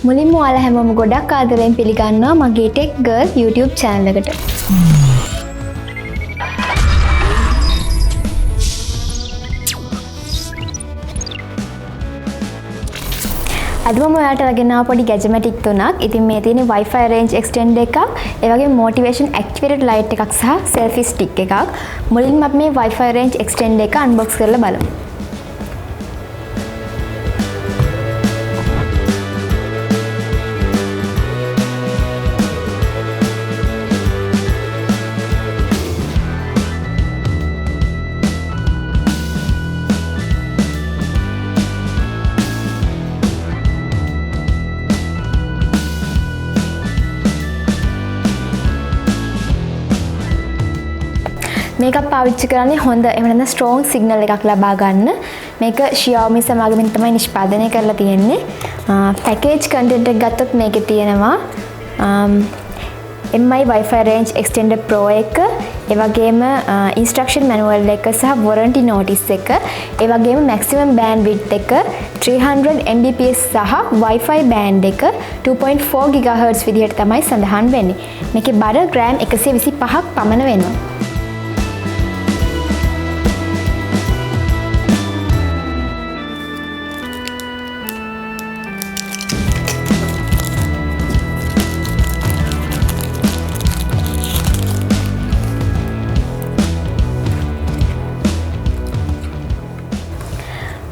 මුලින්ම ඔයාලා හැමෝම ගොඩක් ආදරෙන් පිළිගන්නවා මගේ ටෙක් ගර්ල් YouTube channel එකට. අද මම ඔයාලට අරගෙන ආව පොඩි ගැජමැටික් තුනක්. ඉතින් මේ තියෙන්නේ Wi-Fi range extender එකක්, ඒ වගේම motivation activated light එකක් සහ selfie stick එකක්. මුලින්ම අපි මේ Wi-Fi range extender එක unbox කරලා බලමු. මේක පාවිච්චි කරන්නේ හොඳ එහෙම නැත්නම් strong signal එකක් ලබා ගන්න. මේක Xiaomi සමාගමෙන් තමයි නිෂ්පාදනය කරලා තියෙන්නේ. package content එක ගත්තොත් මේකේ තියෙනවා MI Wi-Fi range extender pro එක, ඒ වගේම instruction manual එක සහ warranty notice එක, ඒ වගේම maximum bandwidth එක 300 Mbps සහ Wi-Fi band එක 2.4 GHz විදිහට තමයි සඳහන් වෙන්නේ. මේකේ බර ග්‍රෑම් 125ක් පමණ වෙනවා.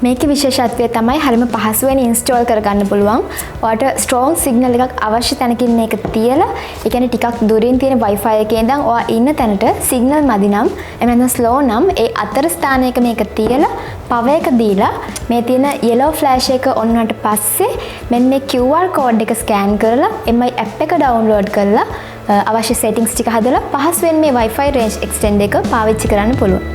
මේකේ විශේෂත්වය තමයි හරිම පහසුවෙන් ඉන්ස්ටෝල් කරගන්න පුළුවන්. ඔයාලට strong signal එකක් අවශ්‍ය තැනකින් මේක තියලා, ඒ කියන්නේ ටිකක් දුරින් තියෙන Wi-Fi එකේ ඉඳන් ඔයා ඉන්න තැනට signal මදි නම්, එහෙම නැත්නම් slow නම් ඒ අතර ස්ථානයක මේක තියලා power එක දීලා මේ තියෙන yellow flash එක on වුණාට පස්සේ මෙන්න මේ QR code එක scan කරලා MI app එක download කරලා අවශ්‍ය settings ටික හදලා පහසුවෙන් මේ Wi-Fi range extender එක පාවිච්චි කරන්න පුළුවන්.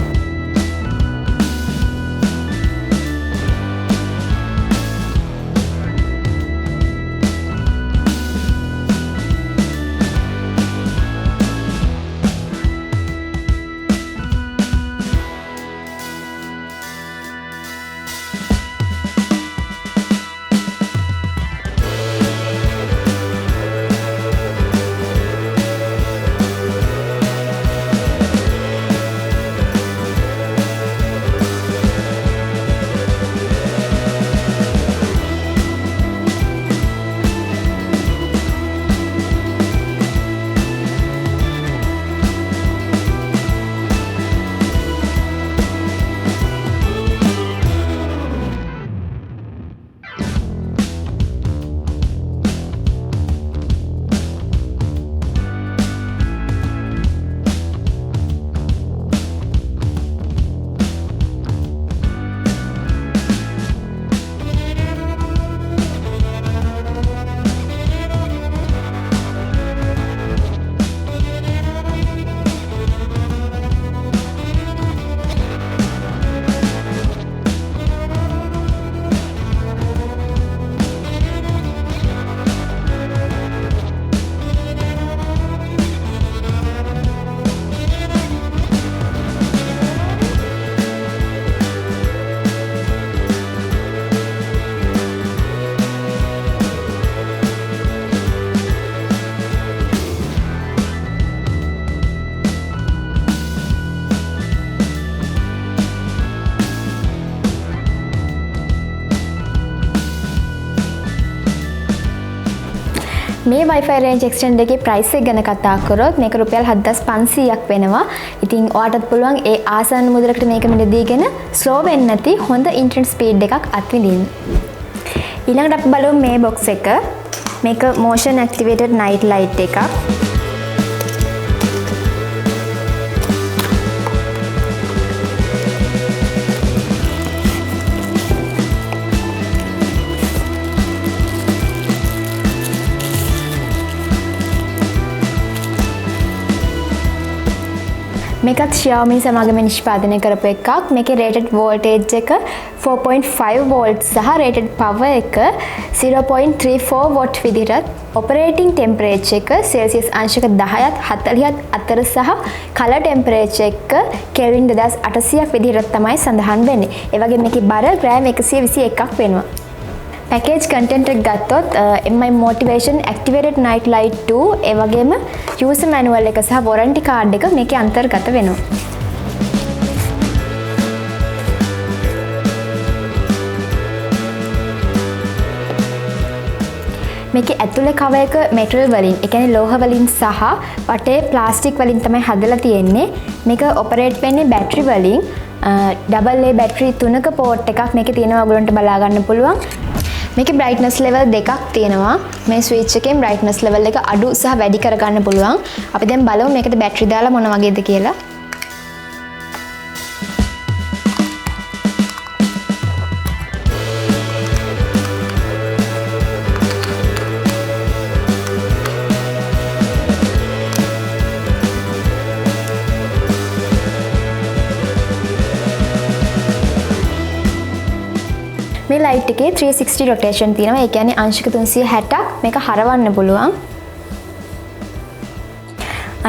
මේ Wi-Fi range extender එකේ price එක ගැන කතා කරොත් මේක රුපියල් 7500ක් වෙනවා. ඉතින් ඔයාටත් පුළුවන් ඒ ආසන්න මුදලකට මේක මිලදීගෙන slow වෙන්නේ නැති හොඳ internet speed එකක් අත්විඳින්න. ඊළඟට අපි බලමු මේ box එක. මේක motion activated night light එකක්. මේකත් Xiaomi සමාගමෙන් නිෂ්පාදනය කරපු එකක්. මේකේ rated voltage එක 4.5 volt සහ rated power එක 0.34 watt විදිහට, operating temperature එක Celsius අංශක 10ත් 40ත් අතර සහ color temperature එක Kelvin 2800ක් විදිහට තමයි සඳහන් වෙන්නේ. ඒ වගේම මේකේ බර ග්‍රෑම් 121ක් වෙනවා. පැකේජ් කන්ටෙන්ට් එක ගත්තොත් MI motivation activated night light 2 ඒ වගේම user manual එක සහ warranty card එක මේකේ අන්තර්ගත වෙනවා. මේකේ ඇතුලේ cover එක material වලින්, ඒ කියන්නේ ලෝහ වලින් සහ වටේ ප්ලාස්ටික් වලින් තමයි හදලා තියෙන්නේ. මේක ඔපරේට් වෙන්නේ බැටරි වලින්. double A බැටරි 3ක පෝට් එකක් මේකේ තියෙනවා ඔයගොල්ලන්ට බලා ගන්න පුළුවන්. මේකේ brightness level දෙකක් තියෙනවා. මේ switch එකෙන් brightness level එක අඩු සහ වැඩි කර ගන්න පුළුවන්. අපි දැන් බලමු මේකට බැටරි දාලා මොන වගේද කියලා. මේ ලයිට් එකේ 360 rotation තියෙනවා. ඒ කියන්නේ අංශක 360ක් මේක හරවන්න පුළුවන්.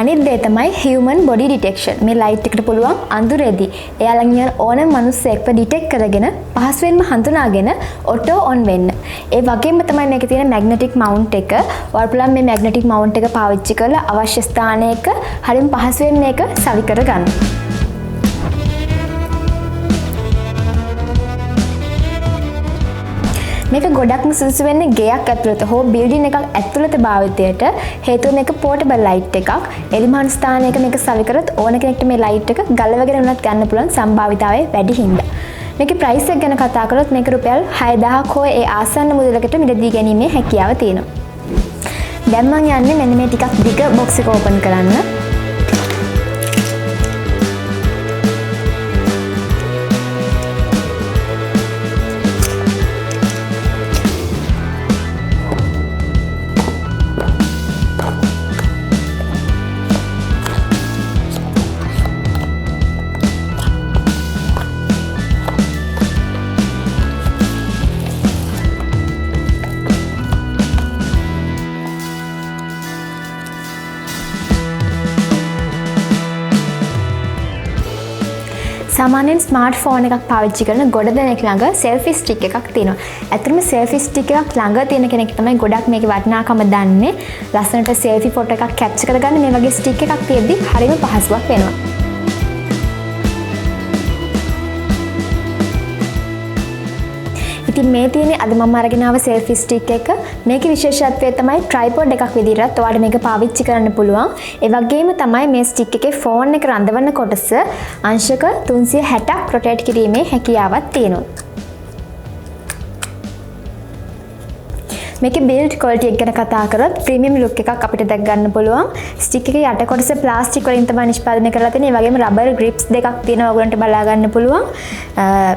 අනිත් දේ තමයි human body detection. මේ ලයිට් එකට පුළුවන් අඳුරේදී එයාලන් යන ඕනම මිනිස්සෙක්ව ඩිටෙක්ට් කරගෙන පහසුවෙන්ම හඳුනාගෙන ඔටෝ ඔන් වෙන්න. ඒ වගේම තමයි මේකේ තියෙන magnetic mount එක. ඔයාලා පුළුවන් මේ magnetic mount එක පාවිච්චි කරලා අවශ්‍ය ස්ථානයක හරියම පහසුවෙන් මේක සවි කරගන්න. මේක ගොඩක්ම සුදුසු වෙන්නේ ගෙයක් ඇතුළත හෝ බිල්ඩින් එකක් ඇතුළත භාවිතයට. හේතුව මේක පෝටබල් ලයිට් එකක්. එලිමහන් ස්ථානයක මේක සවි කරොත් ඕන කෙනෙක්ට මේ ලයිට් එක ගලවගෙන උනත් ගන්න පුළුවන් සම්භාවිතාවය වැඩි හින්දා. මේකේ ප්‍රයිස් එක ගැන කතා කරොත් මේක රුපියල් 6000ක් හෝ ඒ ආසන්න මුදලකට මිලදී ගැනීමේ හැකියාව තියෙනවා. දැන් මම යන්නේ මෙන්න මේ ටිකක් දිග බොක්ස් එක ඕපන් කරන්න. සාමාන්‍යයෙන් ස්මාර්ට්ෆෝන් එකක් පාවිච්චි කරන ගොඩ දෙනෙක් ළඟ selfie stick එකක් තියෙනවා. ඇත්තටම selfie stick එකක් ළඟ තියෙන කෙනෙක් තමයි ගොඩක් මේකේ වටිනාකම දන්නේ. ලස්සනට selfie ෆොටෝ එකක් කැප්චර් කරගන්න මේ වගේ stick එකක් තියෙද්දි හරිම පහසුවක් වෙනවා. ඉතින් මේ තියෙන්නේ අද මම අරගෙන ආව selfie stick එක. මේකේ විශේෂත්වය තමයි tripod එකක් විදිහට ඔයාලට මේක පාවිච්චි කරන්න පුළුවන්. ඒ වගේම තමයි මේ stick එකේ ෆෝන් එක රඳවන කොටස අංශක 360ක් rotate කිරීමේ හැකියාවක් තියෙනවා. මේකේ build quality එක ගැන කතා කරොත් premium look එකක් අපිට දැක් ගන්න පුළුවන්. stick එකේ යට කොටස plastic වලින් තමයි නිෂ්පාදනය කරලා තියෙන්නේ. ඒ වගේම rubber grips දෙකක් තියෙනවා ඔයගලන්ට බලා ගන්න පුළුවන්.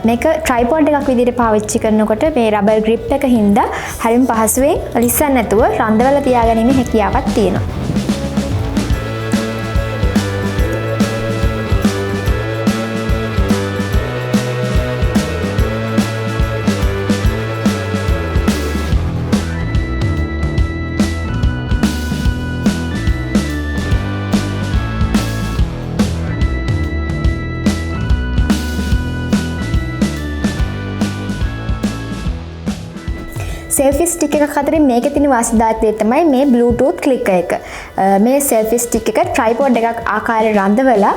මේක tripod එකක් විදිහට පාවිච්චි කරනකොට මේ rubber grip එක හින්දා හරිම පහසුවෙන් ලිස්සන්න නැතුව රඳවලා තියාගැනීමේ හැකියාවක් තියෙනවා. selfie stick එකක් අතරින් මේකේ තියෙන වාසිදායකය තමයි මේ bluetooth clicker එක. මේ selfie stick එක tripod එකක් ආකාරයට රඳවලා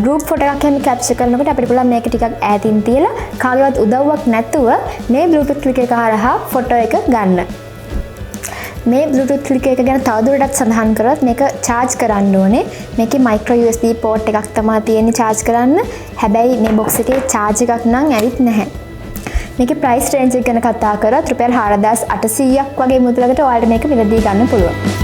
group photo එකක් එහෙම capture කරනකොට අපිට පුළුවන් මේක ටිකක් ඈතින් තියලා කාගේවත් උදව්වක් නැතුව මේ bluetooth clicker එක හරහා photo එක ගන්න. මේ bluetooth clicker එක ගැන තවදුරටත් සඳහන් කරොත් මේක charge කරන්න ඕනේ. මේකේ micro USB port එකක් තමයි තියෙන්නේ charge කරන්න. හැබැයි මේ box එකේ charge එකක් නම් ඇවිත් නැහැ. මේකේ price range එක ගැන කතා කරත් රුපියල් 4800ක් වගේ මුදලකට ඔයාලට මේක මිලදී ගන්න පුළුවන්.